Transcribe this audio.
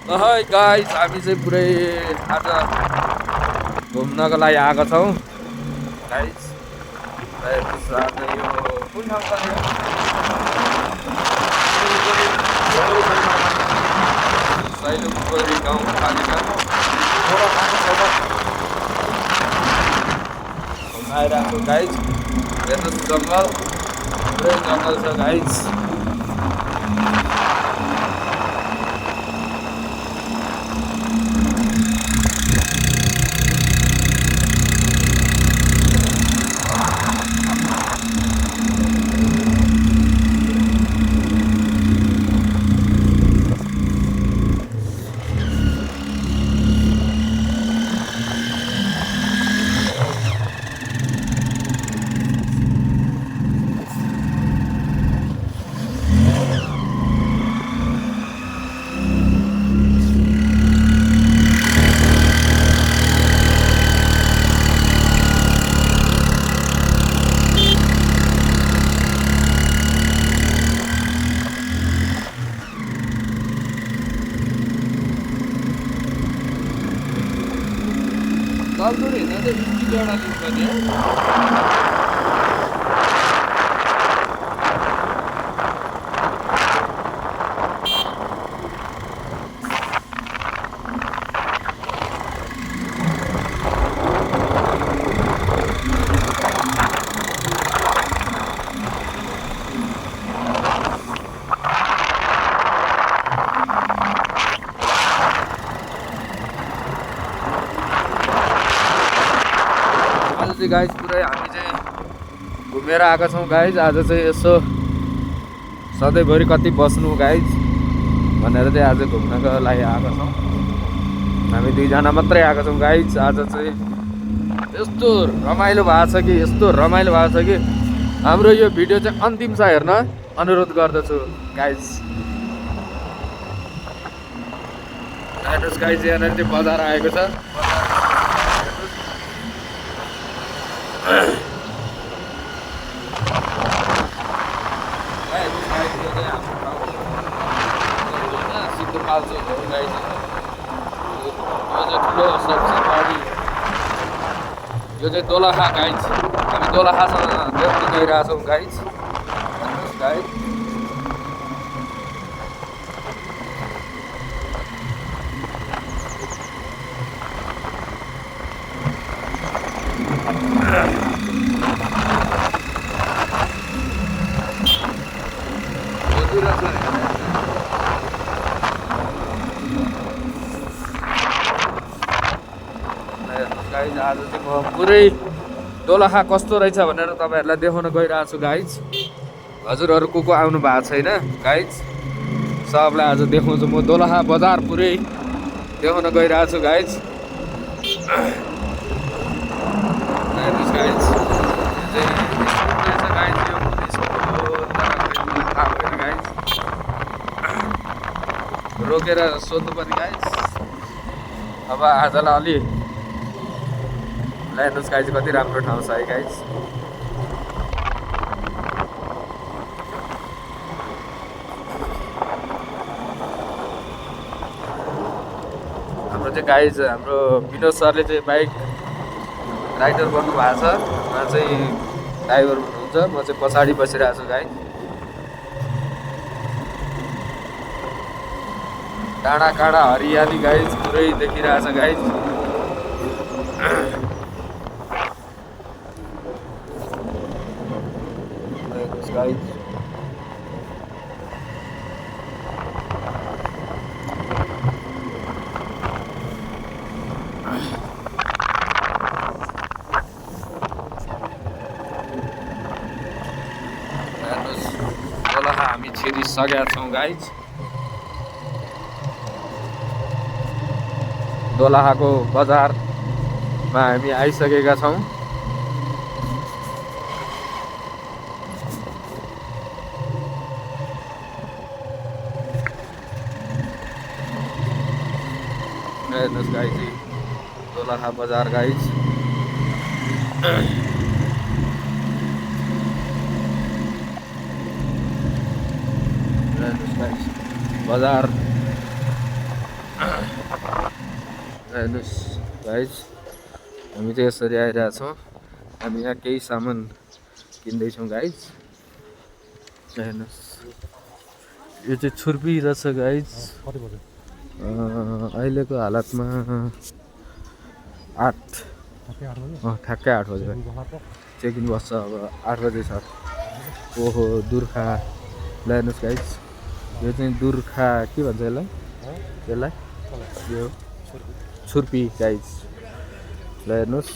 है गाइस हामी चाहिँ पुरै आज घुम्नको लागि आएको छौँ गाइस। आज यो कुन ठाउँ पर्यो? सैलुङपोखरी गाउँपालिका आइरहेको गाइस। हेर्नुहोस् जङ्गल, पुरै जङ्गल छ गाइस। तलदुर हिँड्दा चाहिँ स्पिड एउटा लिनुपर्ने गाइस। पुरै हामी चाहिँ घुमेर आएका छौँ गाइस। आज चाहिँ यसो सधैँभरि कति बस्नु गाइस भनेर चाहिँ आज घुम्नको लागि आएका छौँ। हामी दुईजना मात्रै आएका छौँ गाइस। आज चाहिँ यस्तो रमाइलो भएको छ कि हाम्रो यो भिडियो चाहिँ अन्तिम छ हेर्न अनुरोध गर्दछु गाइस। हेर्नुहोस् गाइस, यहाँनिर चाहिँ बजार आएको छ। यो चाहिँ दोलखा गाइस। हामी दोलखासँग देख्न गइरहेछौँ गाइस। गाइस आज चाहिँ म पुरै दोलखा कस्तो रहेछ भनेर तपाईँहरूलाई देखाउन गइरहेको छु गाइज। हजुरहरू को आउनु भएको छैन गाइज, सबलाई आज देखाउँछु म। दोलखा बजार पुरै देखाउन गइरहेको छु गाइज। रोकेर सोध्नु पर्ने गाइज। अब आजलाई अलि हेर्नुहोस् गाइज, कति राम्रो ठाउँ छ है गाइज। हाम्रो चाहिँ गाइज, हाम्रो विनोद सरले चाहिँ बाइक राइडर बन्नु भएको छ। उहाँ चाहिँ ड्राइभर हुनुहुन्छ, म चाहिँ पछाडि बसिरहेको छु गाइज। डाँडा काँडा हरियाली गाइज पुरै देखिरहेछ गाइज। गाइज हेर्नुहोस्, दोलखा हामी छिरिसकेका छौँ गाइज। दोलखाको बजारमा हामी आइसकेका छौँ। हेर्नुहोस् गाइज, दोलखा बजार गाइज। बजार हेर्नुहोस् गाइज हामी चाहिँ यसरी आइरहेछौँ हामी यहाँ केही सामान किन्दैछौँ गाइज हेर्नुहोस् यो चाहिँ छुर्पी रहेछ गाइज अहिलेको हालतमा 8 ठ्याक्कै 8 बजे चेक इन बस्छ अब 8 बजे छ ओहो दुर्खा ल हेर्नुहोस् गाइज यो चाहिँ दुर्खा के भन्छ यसलाई यो छुर्पी गाइज ल हेर्नुहोस्